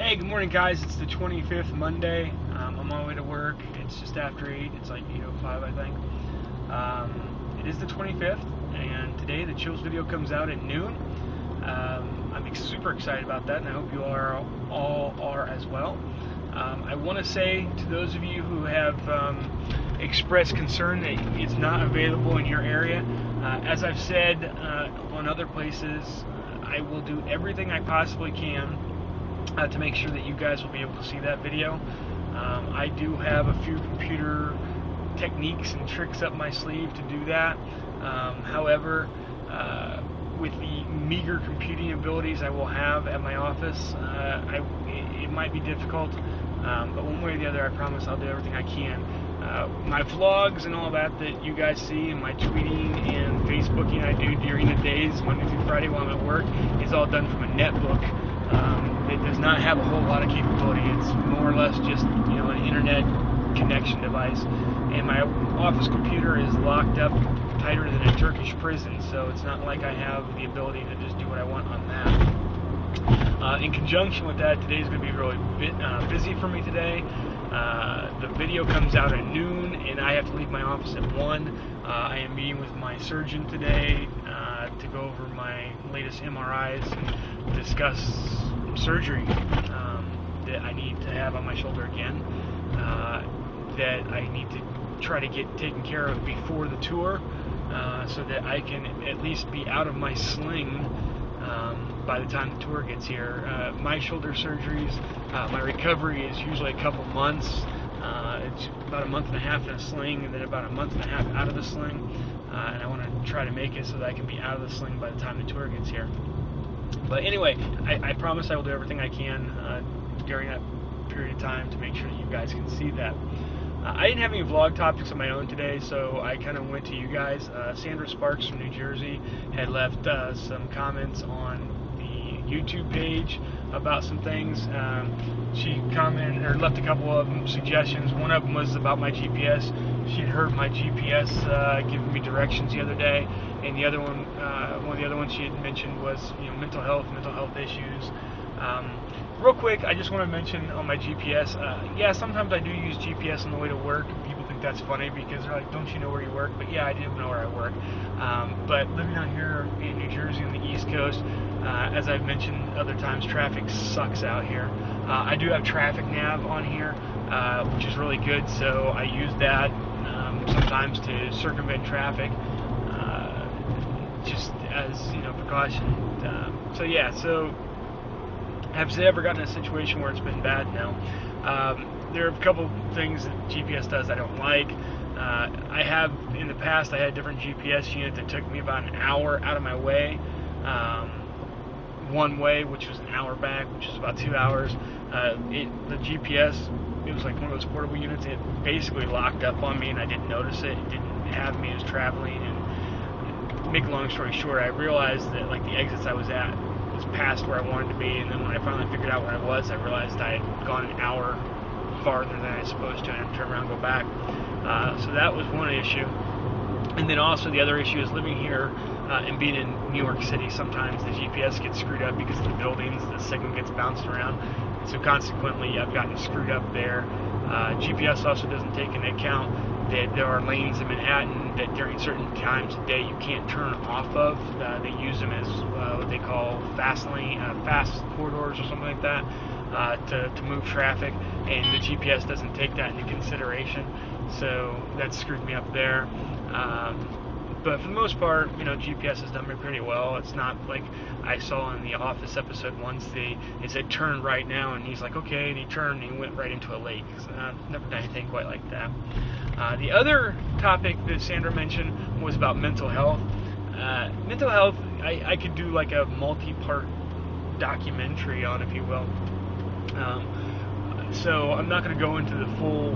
Hey, good morning, guys. It's the 25th Monday. I'm on my way to work. It's just after 8. It's like 8:05, I think. It is the 25th, and today the Chills video comes out at noon. I'm super excited about that, and I hope you all are as well. I want to say to those of you who have expressed concern that it's not available in your area, as I've said on other places, I will do everything I possibly can to make sure that you guys will be able to see that video. I do have a few computer techniques and tricks up my sleeve to do that. However, with the meager computing abilities I will have at my office, it might be difficult, but one way or the other, I promise I'll do everything I can. My vlogs and all that you guys see, and my tweeting and Facebooking I do during the days, Monday through Friday while I'm at work, is all done from a netbook. It does not have a whole lot of capability. It's more or less just an internet connection device, and my office computer is locked up tighter than a Turkish prison, so it's not like I have the ability to just do what I want on that. In conjunction with that, today's going to be really busy for me today. The video comes out at noon, and I have to leave my office at 1. I am meeting with my surgeon today to go over my latest MRIs and discuss surgery that I need to have on my shoulder again, that I need to try to get taken care of before the tour, so that I can at least be out of my sling by the time the tour gets here. My shoulder surgeries, my recovery is usually a couple months. It's about a month and a half in a sling, and then about a month and a half out of the sling, and I want to try to make it so that I can be out of the sling by the time the tour gets here. But anyway, I promise I will do everything I can during that period of time to make sure that you guys can see that. I didn't have any vlog topics of my own today, so I kind of went to you guys. Sandra Sparks from New Jersey had left some comments on the YouTube page about some things. She commented or left a couple of suggestions. One of them was about my GPS. She'd heard my GPS giving me directions the other day, and the other one, one of the other ones she had mentioned was mental health issues. Real quick, I just want to mention on my GPS, yeah, sometimes I do use GPS on the way to work. People think that's funny because they're like, don't you know where you work? But yeah, I do know where I work. But living out here in New Jersey on the East Coast, as I've mentioned other times, traffic sucks out here. I do have traffic nav on here, which is really good, so I use that sometimes to circumvent traffic, just as precaution. So yeah, have ever gotten in a situation where it's been bad? No. There are a couple things that GPS does I don't like. I have, in the past, I had a different GPS unit that took me about an hour out of my way, one way, which was an hour back, which is about 2 hours. The GPS, it was like one of those portable units. It basically locked up on me, and I didn't notice it. It didn't have me as traveling. And make a long story short, I realized that like the exits I was at was past where I wanted to be, and then when I finally figured out where I was, I realized I had gone an hour farther than I was supposed to, and I had to turn around and go back. So that was one issue. And then also the other issue is living here and being in New York City. Sometimes the GPS gets screwed up because of the buildings, the signal gets bounced around. So consequently, I've gotten screwed up there. GPS also doesn't take into account that there are lanes in Manhattan that during certain times of day you can't turn off of. They use them as what they call fast corridors or something like that to move traffic, and the GPS doesn't take that into consideration. So that screwed me up there. But for the most part, GPS has done me pretty well. It's not like I saw in the Office episode once, it said turn right now, and he's like, okay, and he turned and he went right into a lake. So I've never done anything quite like that. The other topic that Sandra mentioned was about mental health. Mental health, I could do like a multi-part documentary on, if you will. So I'm not going to go into the full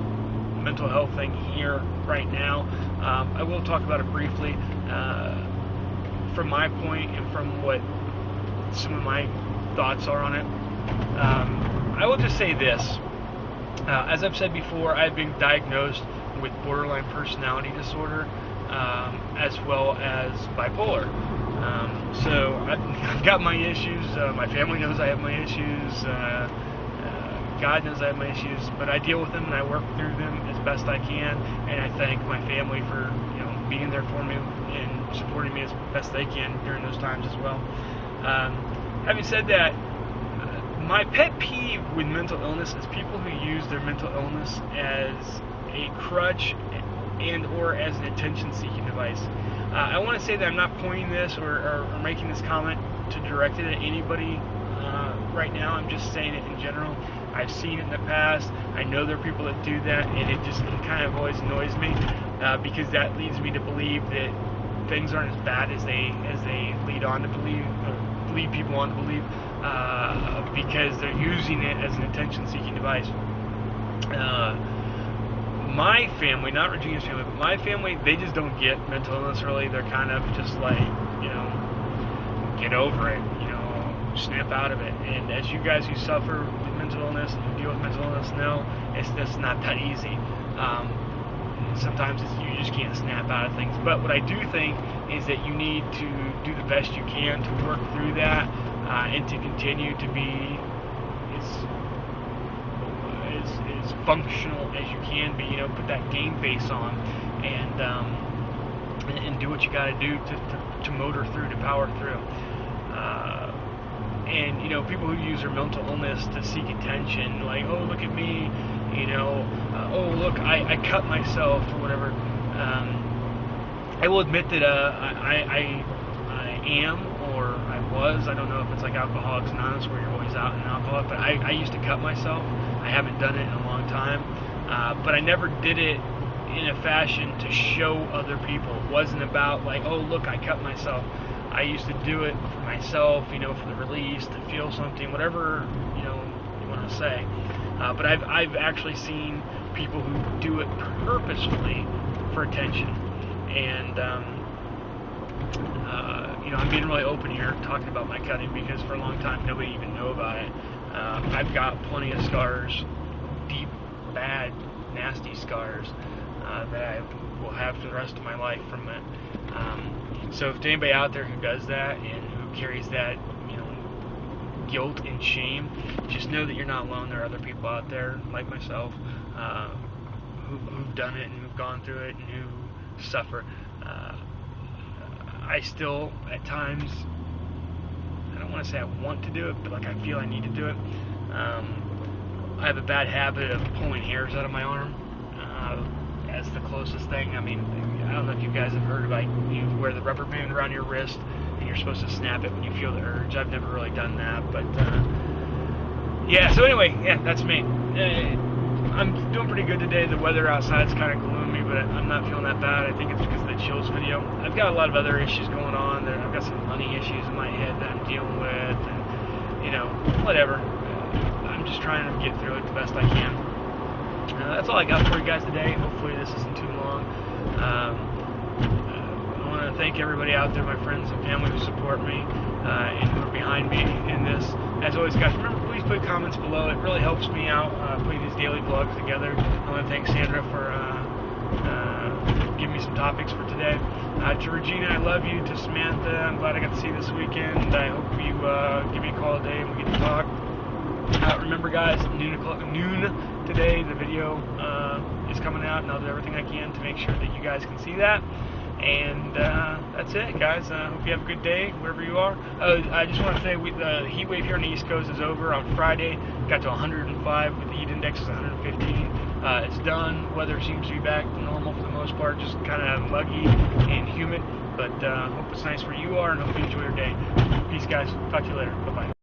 mental health thing here right now. I will talk about it briefly from my point and from what some of my thoughts are on it. I will just say this. As I've said before, I've been diagnosed with borderline personality disorder, as well as bipolar. So I've got my issues. My family knows I have my issues. God knows I have my issues, but I deal with them and I work through them as best I can, and I thank my family for being there for me and supporting me as best they can during those times as well. Having said that, my pet peeve with mental illness is people who use their mental illness as a crutch and or as an attention-seeking device. I want to say that I'm not pointing this or making this comment to direct it at anybody right now. I'm just saying it in general. I've seen it in the past. I know there are people that do that, and it kind of always annoys me because that leads me to believe that things aren't as bad as they lead on to believe, or lead people on to believe, because they're using it as an attention-seeking device. My family, not Regina's family, but my family, they just don't get mental illness really. They're kind of just like, get over it, snap out of it. And as you guys who suffer with mental illness and who deal with mental illness know, it's just not that easy. Sometimes you just can't snap out of things. But what I do think is that you need to do the best you can to work through that and to continue to be as functional as you can be. Put that game face on and do what you got to do to motor through, to power through. And people who use their mental illness to seek attention, like, oh, look at me, oh, look, I cut myself or whatever. I will admit that I am, or I was, I don't know if it's like Alcoholics Anonymous where you're always out and alcoholic, but I used to cut myself. I haven't done it in a long time, but I never did it in a fashion to show other people. It wasn't about like, oh, look, I cut myself. I used to do it for myself, for the release, to feel something, whatever, you want to say. But I've actually seen people who do it purposefully for attention. And, I'm being really open here talking about my cutting because for a long time nobody even knew about it. I've got plenty of scars, deep, bad, nasty scars that I will have for the rest of my life from it. So if anybody out there who does that and who carries that, guilt and shame, just know that you're not alone. There are other people out there like myself who've done it and who've gone through it and who suffer. I still, at times, I don't want to say I want to do it, but like I feel I need to do it. I have a bad habit of pulling hairs out of my arm. That's the closest thing. I mean, I don't know if you guys have heard about you wear the rubber band around your wrist and you're supposed to snap it when you feel the urge. I've never really done that, but yeah. So anyway, yeah, that's me. I'm doing pretty good today. The weather outside's kind of gloomy, but I'm not feeling that bad. I think it's because of the chills video. I've got a lot of other issues going on. I've got some money issues in my head that I'm dealing with, and whatever. I'm just trying to get through it the best I can. That's all I got for you guys today. Hopefully this isn't too long. I want to thank everybody out there, my friends and family who support me and who are behind me in this. As always, guys, remember, please put comments below. It really helps me out putting these daily vlogs together. I want to thank Sandra for giving me some topics for today. To Regina, I love you. To Samantha, I'm glad I got to see you this weekend. I hope you give me a call today and we get to talk. Remember, guys, noon today, the video is coming out, and I'll do everything I can to make sure that you guys can see that. And that's it, guys. I hope you have a good day, wherever you are. I just want to say the heat wave here on the East Coast is over on Friday. Got to 105, with the heat index is 115. It's done. Weather seems to be back to normal for the most part, just kind of muggy and humid. But hope it's nice where you are, and hope you enjoy your day. Peace, guys. Talk to you later. Bye-bye.